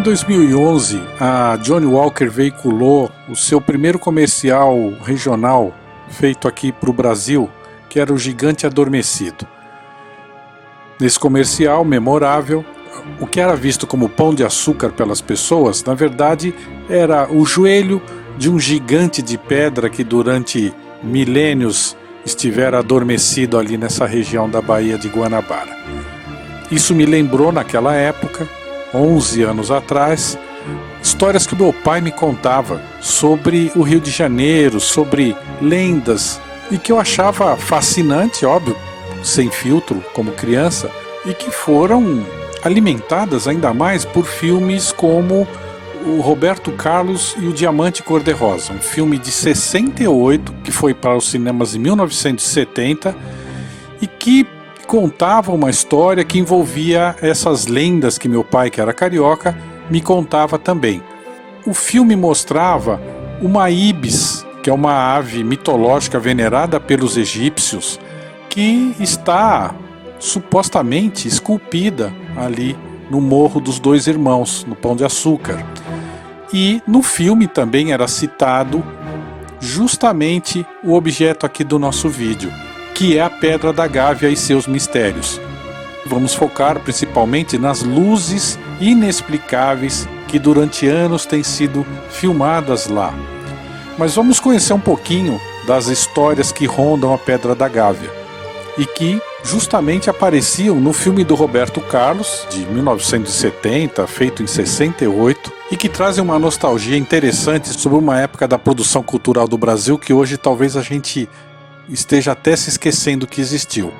2011, a Johnnie Walker veiculou o seu primeiro comercial regional feito aqui para o Brasil, que era o Gigante Adormecido. Nesse comercial memorável, o que era visto como pão de açúcar pelas pessoas, na verdade, era o joelho de um gigante de pedra que durante milênios estivera adormecido ali nessa região da Baía de Guanabara. Isso me lembrou, naquela época, 11 anos atrás, histórias que meu pai me contava sobre o Rio de Janeiro, sobre lendas, e que eu achava fascinante, óbvio, sem filtro, como criança, e que foram alimentadas ainda mais por filmes como o Roberto Carlos e o Diamante Cor-de-Rosa, um filme de 68, que foi para os cinemas em 1970, e que contava uma história que envolvia essas lendas que meu pai, que era carioca, me contava também. O filme mostrava uma ibis, que é uma ave mitológica venerada pelos egípcios, que está supostamente esculpida ali no Morro dos Dois Irmãos, no Pão de Açúcar. E no filme também era citado justamente o objeto aqui do nosso vídeo, que é a Pedra da Gávea e seus mistérios. Vamos focar principalmente nas luzes inexplicáveis que durante anos têm sido filmadas lá. Mas vamos conhecer um pouquinho das histórias que rondam a Pedra da Gávea e que justamente apareciam no filme do Roberto Carlos, de 1970, feito em 68, e que trazem uma nostalgia interessante sobre uma época da produção cultural do Brasil que hoje talvez a gente esteja até se esquecendo que existiu.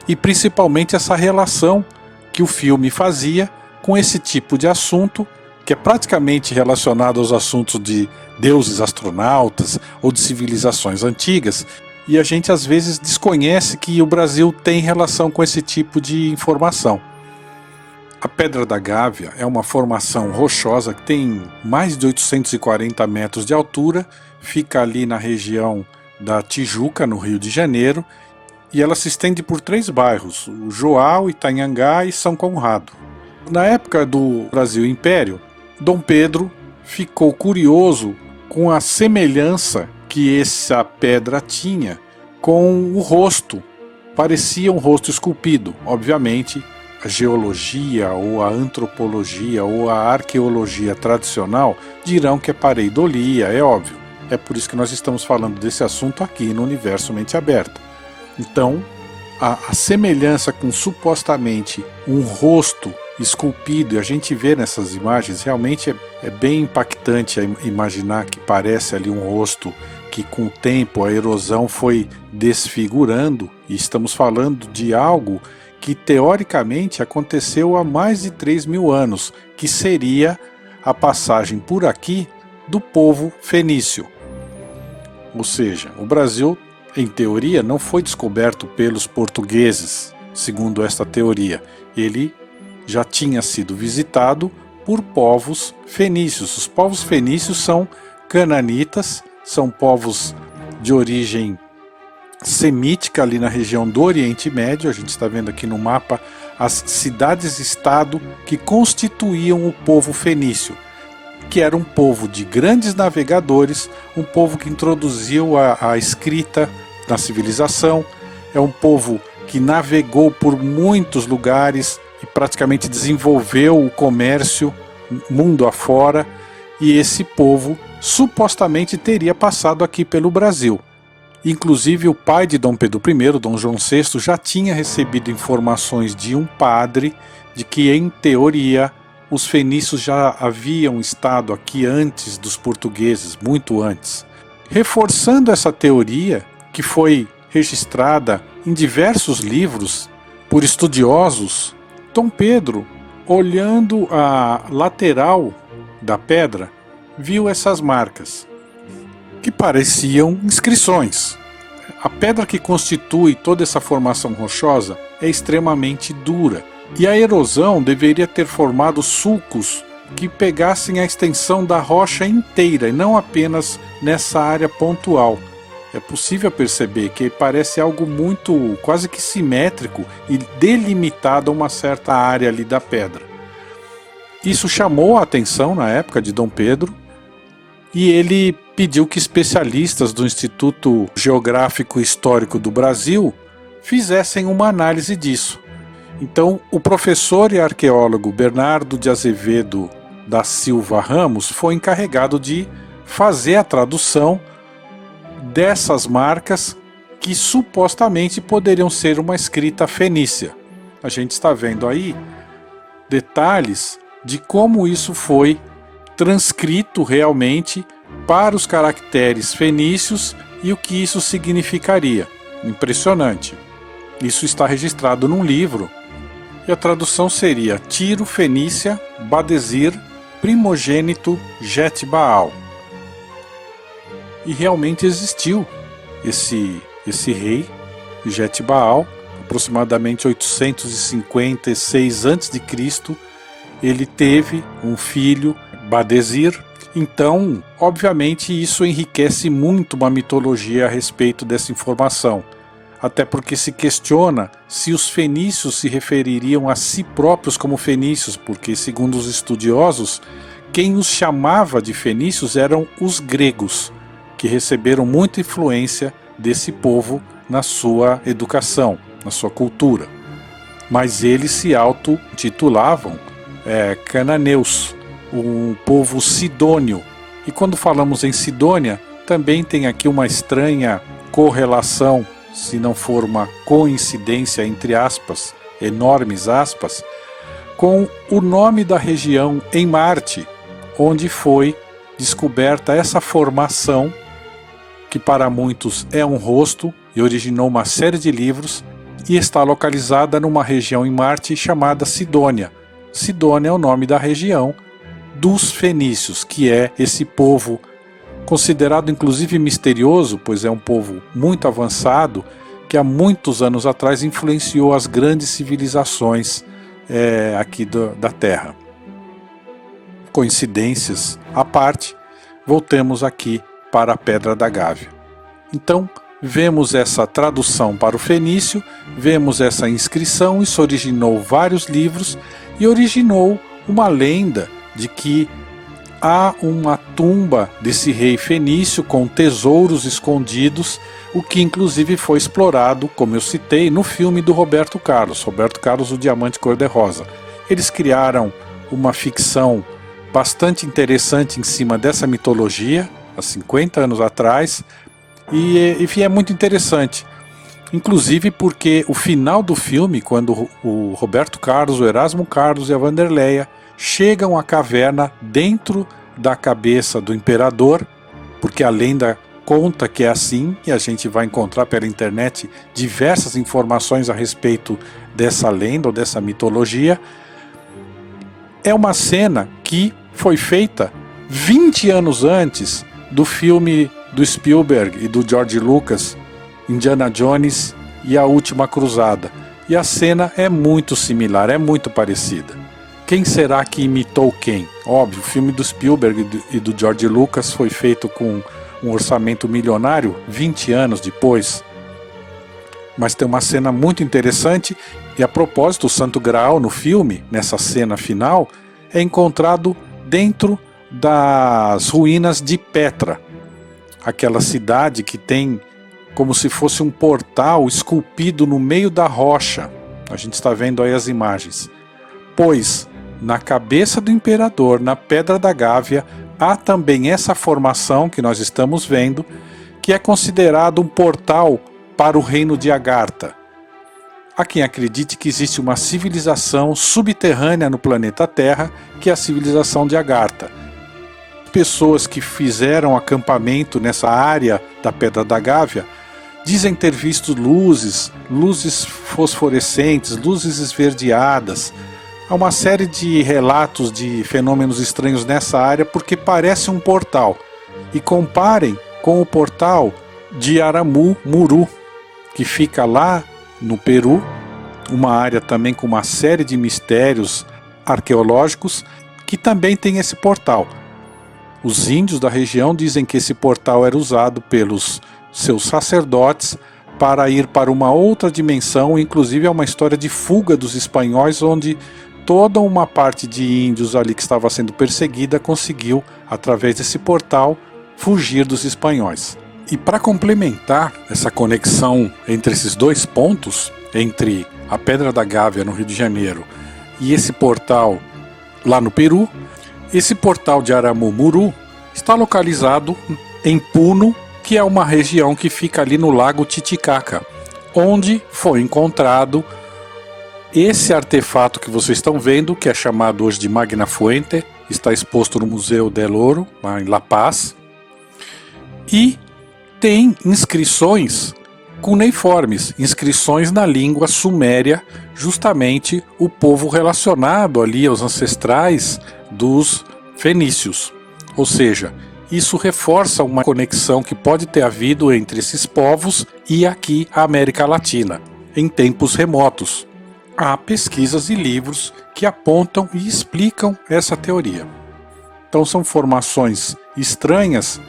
E principalmente essa relação que o filme fazia com esse tipo de assunto, que é praticamente relacionado aos assuntos de deuses astronautas ou de civilizações antigas, e a gente às vezes desconhece que o Brasil tem relação com esse tipo de informação. A Pedra da Gávea é uma formação rochosa que tem mais de 840 metros de altura, fica ali na região da Tijuca, no Rio de Janeiro, e ela se estende por 3 bairros, o Joal, Itanhangá e São Conrado. Na época do Brasil Império, Dom Pedro ficou curioso com a semelhança que essa pedra tinha com o rosto. Parecia um rosto esculpido. Obviamente, a geologia ou a antropologia ou a arqueologia tradicional dirão que é pareidolia, é óbvio. É por isso que nós estamos falando desse assunto aqui no Universo Mente Aberta. Então, a semelhança com supostamente um rosto esculpido, e a gente vê nessas imagens, realmente é bem impactante imaginar que parece ali um rosto que com o tempo a erosão foi desfigurando, e estamos falando de algo que teoricamente aconteceu há mais de 3.000 anos, que seria a passagem por aqui do povo fenício. Ou seja, o Brasil, em teoria, não foi descoberto pelos portugueses, segundo esta teoria. Ele já tinha sido visitado por povos fenícios. Os povos fenícios são cananitas, são povos de origem semítica ali na região do Oriente Médio. A gente está vendo aqui no mapa as cidades-estado que constituíam o povo fenício, que era um povo de grandes navegadores, um povo que introduziu a escrita na civilização, é um povo que navegou por muitos lugares e praticamente desenvolveu o comércio mundo afora, e esse povo supostamente teria passado aqui pelo Brasil. Inclusive o pai de Dom Pedro I, Dom João VI, já tinha recebido informações de um padre de que, em teoria, os fenícios já haviam estado aqui antes dos portugueses, muito antes. Reforçando essa teoria, que foi registrada em diversos livros por estudiosos, Dom Pedro, olhando a lateral da pedra, viu essas marcas, que pareciam inscrições. A pedra que constitui toda essa formação rochosa é extremamente dura, e a erosão deveria ter formado sulcos que pegassem a extensão da rocha inteira, e não apenas nessa área pontual. É possível perceber que parece algo muito, quase que simétrico e delimitado a uma certa área ali da pedra. Isso chamou a atenção na época de Dom Pedro e ele pediu que especialistas do Instituto Geográfico e Histórico do Brasil fizessem uma análise disso. Então, o professor e arqueólogo Bernardo de Azevedo da Silva Ramos foi encarregado de fazer a tradução dessas marcas que supostamente poderiam ser uma escrita fenícia. A gente está vendo aí detalhes de como isso foi transcrito realmente para os caracteres fenícios e o que isso significaria. Impressionante. Isso está registrado num livro e a tradução seria Tiro Fenícia Badesir Primogênito Jetbaal. E realmente existiu esse rei, Jetbaal, aproximadamente 856 a.C., ele teve um filho, Badesir. Então, obviamente, isso enriquece muito uma mitologia a respeito dessa informação. Até porque se questiona se os fenícios se refeririam a si próprios como fenícios, porque, segundo os estudiosos, quem os chamava de fenícios eram os gregos, que receberam muita influência desse povo na sua educação, na sua cultura. Mas eles se auto-titulavam cananeus, um povo sidônio. E quando falamos em Sidônia, também tem aqui uma estranha correlação, se não for uma coincidência entre aspas, enormes aspas, com o nome da região em Marte, onde foi descoberta essa formação, que para muitos é um rosto e originou uma série de livros, e está localizada numa região em Marte chamada Sidônia. Sidônia é o nome da região dos fenícios, que é esse povo considerado inclusive misterioso, pois é um povo muito avançado, que há muitos anos atrás influenciou as grandes civilizações aqui da Terra. Coincidências à parte, voltemos aqui para a Pedra da Gávea. Então, vemos essa tradução para o fenício, vemos essa inscrição, isso originou vários livros e originou uma lenda de que há uma tumba desse rei fenício com tesouros escondidos, o que inclusive foi explorado, como eu citei, no filme do Roberto Carlos, O Diamante Cor-de-Rosa. Eles criaram uma ficção bastante interessante em cima dessa mitologia, há 50 anos atrás, e enfim, é muito interessante. Inclusive porque o final do filme, quando o Roberto Carlos, o Erasmo Carlos e a Wanderleia chegam à caverna dentro da cabeça do imperador, porque a lenda conta que é assim, e a gente vai encontrar pela internet diversas informações a respeito dessa lenda ou dessa mitologia. É uma cena que foi feita 20 anos antes do filme do Spielberg e do George Lucas, Indiana Jones e a Última Cruzada. E a cena é muito similar, é muito parecida. Quem será que imitou quem? Óbvio, o filme do Spielberg e do George Lucas foi feito com um orçamento milionário 20 anos depois. Mas tem uma cena muito interessante, e a propósito, o Santo Graal no filme, nessa cena final, é encontrado dentro das ruínas de Petra, aquela cidade que tem como se fosse um portal esculpido no meio da rocha. A gente está vendo aí as imagens. Pois, na cabeça do imperador, na Pedra da Gávea, há também essa formação que nós estamos vendo, que é considerado um portal para o reino de Agartha. Há quem acredite que existe uma civilização subterrânea no planeta Terra, que é a civilização de Agartha. Pessoas que fizeram acampamento nessa área da Pedra da Gávea dizem ter visto luzes fosforescentes, luzes esverdeadas. Há uma série de relatos de fenômenos estranhos nessa área porque parece um portal. E comparem com o portal de Aramu-Muru, que fica lá no Peru, uma área também com uma série de mistérios arqueológicos, que também tem esse portal. Os índios da região dizem que esse portal era usado pelos seus sacerdotes para ir para uma outra dimensão, inclusive é uma história de fuga dos espanhóis, onde toda uma parte de índios ali que estava sendo perseguida conseguiu, através desse portal, fugir dos espanhóis. E para complementar essa conexão entre esses dois pontos, entre a Pedra da Gávea no Rio de Janeiro e esse portal lá no Peru, esse portal de Aramumuru está localizado em Puno, que é uma região que fica ali no Lago Titicaca, onde foi encontrado esse artefato que vocês estão vendo, que é chamado hoje de Magna Fuente, está exposto no Museu del Oro, lá em La Paz, e tem inscrições cuneiformes, inscrições na língua suméria, justamente o povo relacionado ali aos ancestrais dos fenícios. Ou seja, isso reforça uma conexão que pode ter havido entre esses povos e aqui a América Latina, em tempos remotos. Há pesquisas e livros que apontam e explicam essa teoria. Então são formações estranhas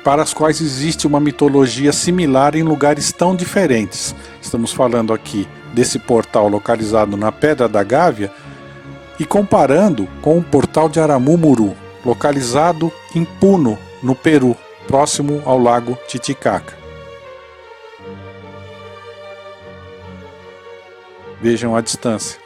para as quais existe uma mitologia similar em lugares tão diferentes. Estamos falando aqui desse portal localizado na Pedra da Gávea e comparando com o portal de Aramumuru, localizado em Puno, no Peru, próximo ao lago Titicaca. Vejam a distância.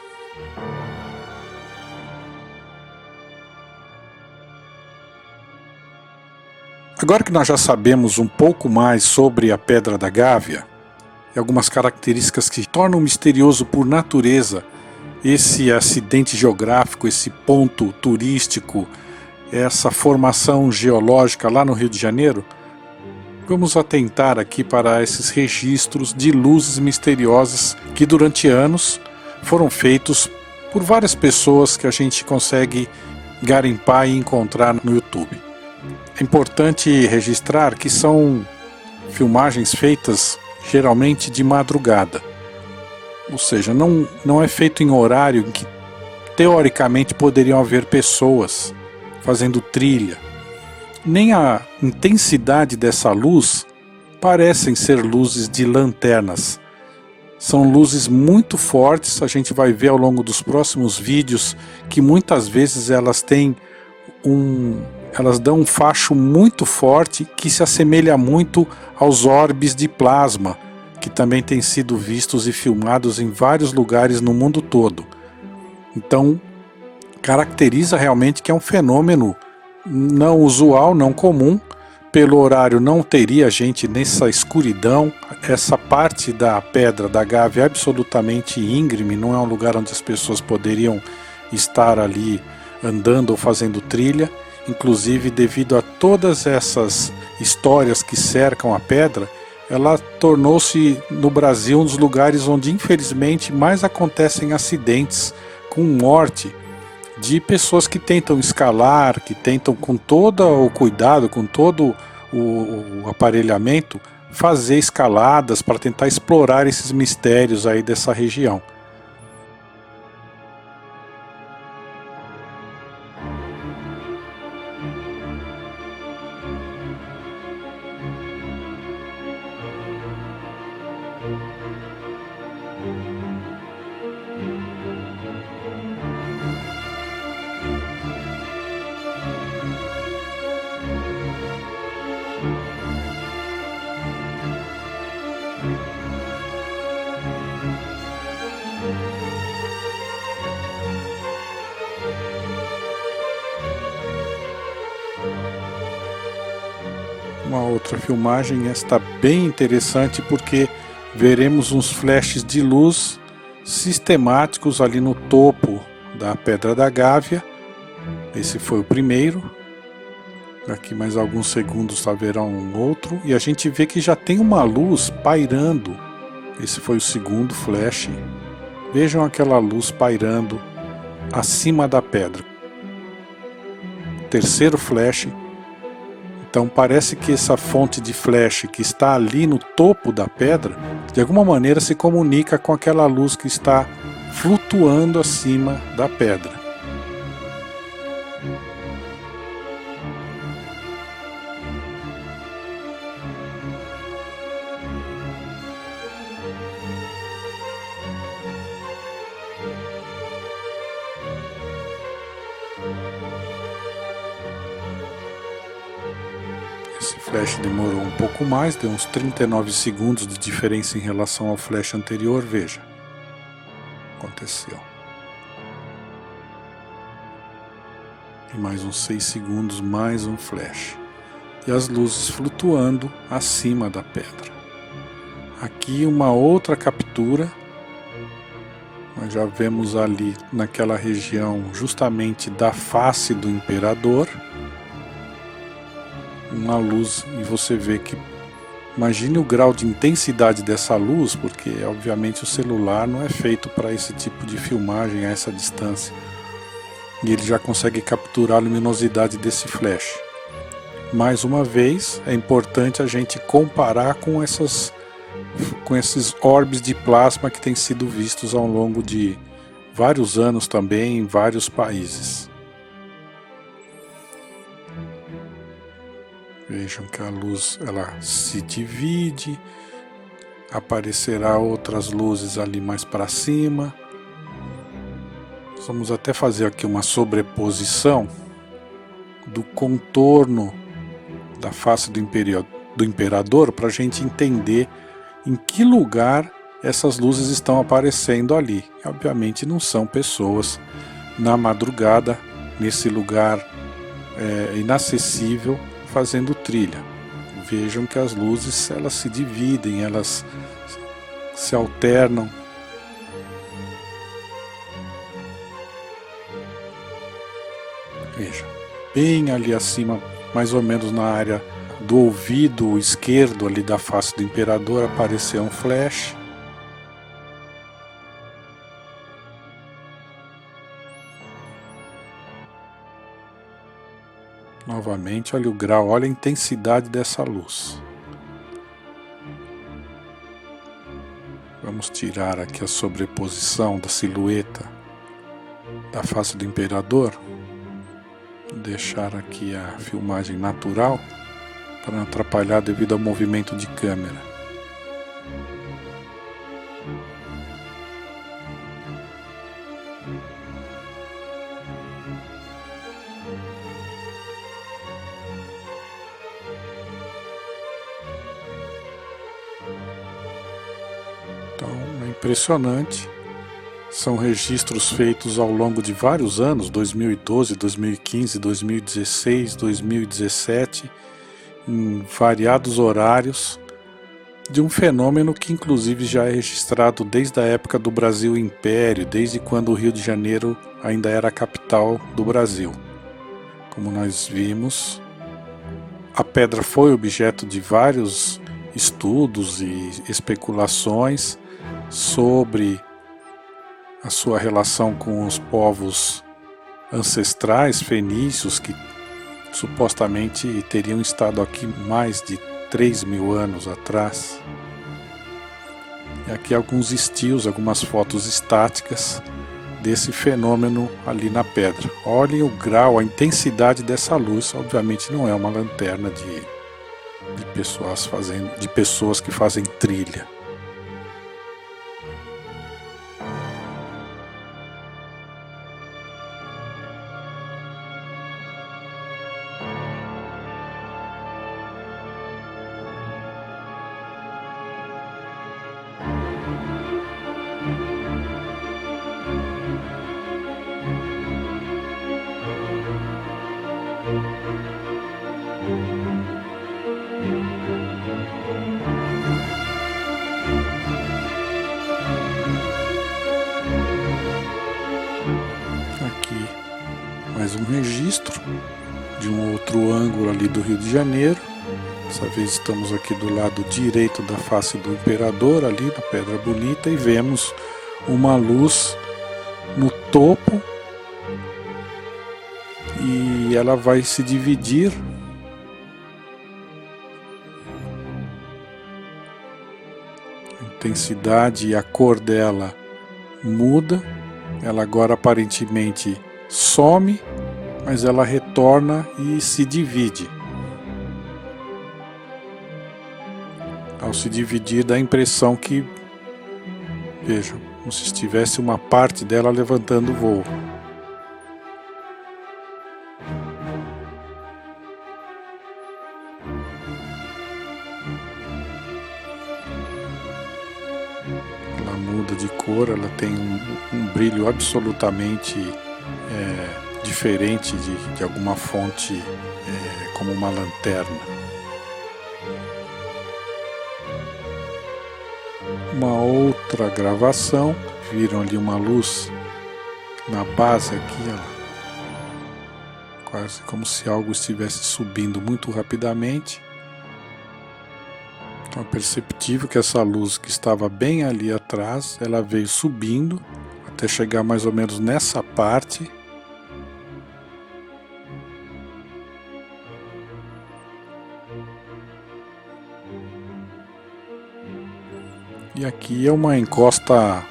Agora que nós já sabemos um pouco mais sobre a Pedra da Gávea e algumas características que tornam misterioso por natureza esse acidente geográfico, esse ponto turístico, essa formação geológica lá no Rio de Janeiro, vamos atentar aqui para esses registros de luzes misteriosas que durante anos foram feitos por várias pessoas que a gente consegue garimpar e encontrar no YouTube. É importante registrar que são filmagens feitas geralmente de madrugada, ou seja, não é feito em horário em que teoricamente poderiam haver pessoas fazendo trilha. Nem a intensidade dessa luz parecem ser luzes de lanternas. São luzes muito fortes, a gente vai ver ao longo dos próximos vídeos que muitas vezes elas dão um facho muito forte que se assemelha muito aos orbes de plasma, que também têm sido vistos e filmados em vários lugares no mundo todo. Então, caracteriza realmente que é um fenômeno não usual, não comum. Pelo horário não teria gente nessa escuridão. Essa parte da Pedra da Gávea é absolutamente íngreme, não é um lugar onde as pessoas poderiam estar ali andando ou fazendo trilha. Inclusive, devido a todas essas histórias que cercam a pedra, ela tornou-se no Brasil um dos lugares onde infelizmente mais acontecem acidentes com morte de pessoas que tentam escalar, que tentam com todo o cuidado, com todo o aparelhamento, fazer escaladas para tentar explorar esses mistérios aí dessa região. Uma outra filmagem, esta bem interessante porque veremos uns flashes de luz sistemáticos ali no topo da Pedra da Gávea. Esse foi o primeiro. Daqui mais alguns segundos haverá um outro e a gente vê que já tem uma luz pairando. Esse foi o segundo flash. Vejam aquela luz pairando acima da pedra. Terceiro flash. Então parece que essa fonte de flash que está ali no topo da pedra, de alguma maneira se comunica com aquela luz que está flutuando acima da pedra. Esse flash demorou um pouco mais, deu uns 39 segundos de diferença em relação ao flash anterior, veja. Aconteceu. E mais uns 6 segundos, mais um flash. E as luzes flutuando acima da pedra. Aqui uma outra captura. Nós já vemos ali naquela região justamente da face do imperador. Uma luz, e você vê que, imagine o grau de intensidade dessa luz, porque obviamente o celular não é feito para esse tipo de filmagem a essa distância. E ele já consegue capturar a luminosidade desse flash. Mais uma vez, é importante a gente comparar com esses orbes de plasma que têm sido vistos ao longo de vários anos também em vários países. Vejam que a luz ela se divide, aparecerá outras luzes ali mais para cima. Vamos até fazer aqui uma sobreposição do contorno da face do imperador para a gente entender em que lugar essas luzes estão aparecendo ali. E, obviamente não são pessoas na madrugada, nesse lugar inacessível, fazendo trilha. Vejam que as luzes elas se dividem, elas se alternam. Veja, bem ali acima, mais ou menos na área do ouvido esquerdo ali da face do imperador, apareceu um flash. Novamente, olha o grau, olha a intensidade dessa luz. Vamos tirar aqui a sobreposição da silhueta da face do imperador. Deixar aqui a filmagem natural para não atrapalhar devido ao movimento de câmera. Então é impressionante. São registros feitos ao longo de vários anos, 2012, 2015, 2016, 2017, em variados horários, de um fenômeno que inclusive já é registrado desde a época do Brasil Império, desde quando o Rio de Janeiro ainda era a capital do Brasil. Como nós vimos, a pedra foi objeto de vários estudos e especulações sobre a sua relação com os povos ancestrais fenícios que supostamente teriam estado aqui mais de 3.000 anos atrás. E aqui alguns estilos, algumas fotos estáticas desse fenômeno ali na pedra. Olhem o grau, a intensidade dessa luz. Obviamente não é uma lanterna de pessoas que fazem trilha. Aqui mais um registro de um outro ângulo ali do Rio de Janeiro. Dessa vez estamos aqui do lado direito da face do imperador, ali na Pedra Bonita, e vemos uma luz no topo e ela vai se dividir. A intensidade e a cor dela muda. Ela agora aparentemente some, mas ela retorna e se divide. Ao se dividir, dá a impressão que, vejam, como se estivesse uma parte dela levantando voo. ela muda de cor, ela tem um brilho absolutamente diferente de alguma fonte como uma lanterna. Uma outra gravação, viram ali uma luz na base aqui, ó, quase como se algo estivesse subindo muito rapidamente. Então é perceptível que essa luz que estava bem ali atrás, ela veio subindo até chegar mais ou menos nessa parte. E aqui é uma encosta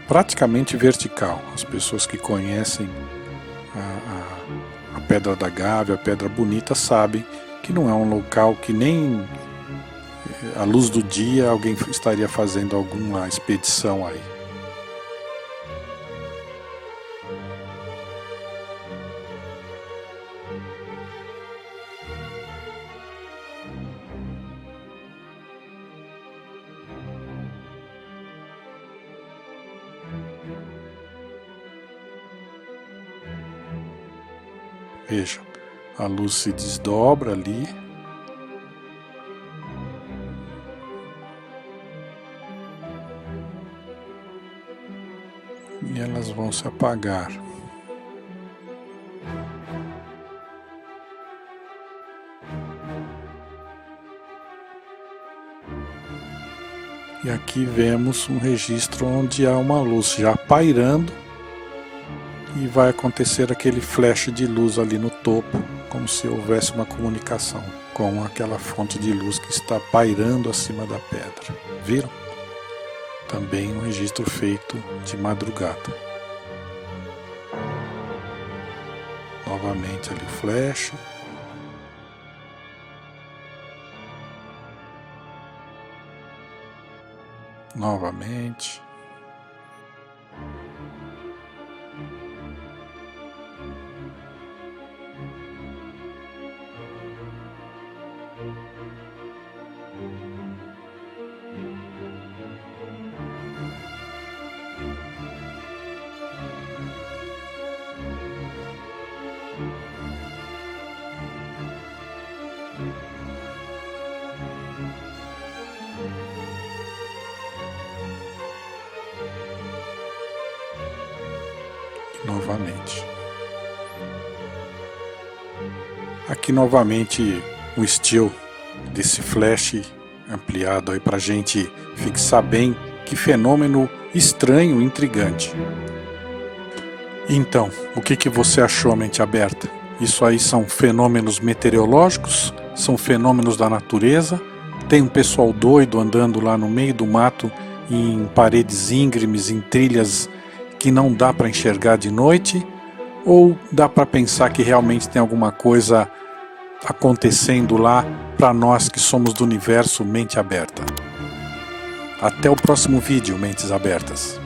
praticamente vertical. As pessoas que conhecem a Pedra da Gávea, a Pedra Bonita, sabem que não é um local que nem à luz do dia alguém estaria fazendo alguma expedição aí. Vejam, a luz se desdobra ali. E elas vão se apagar. E aqui vemos um registro onde há uma luz já pairando. E vai acontecer aquele flash de luz ali no topo, como se houvesse uma comunicação com aquela fonte de luz que está pairando acima da pedra. Viram? Também um registro feito de madrugada. Novamente ali o flash. Novamente. Novamente. Aqui novamente o estilo desse flash ampliado aí pra gente fixar bem que fenômeno estranho e intrigante. Então, o que você achou, mente aberta? Isso aí são fenômenos meteorológicos? São fenômenos da natureza? Tem um pessoal doido andando lá no meio do mato em paredes íngremes, em trilhas que não dá para enxergar de noite, ou dá para pensar que realmente tem alguma coisa acontecendo lá para nós que somos do universo mente aberta? Até o próximo vídeo, mentes abertas.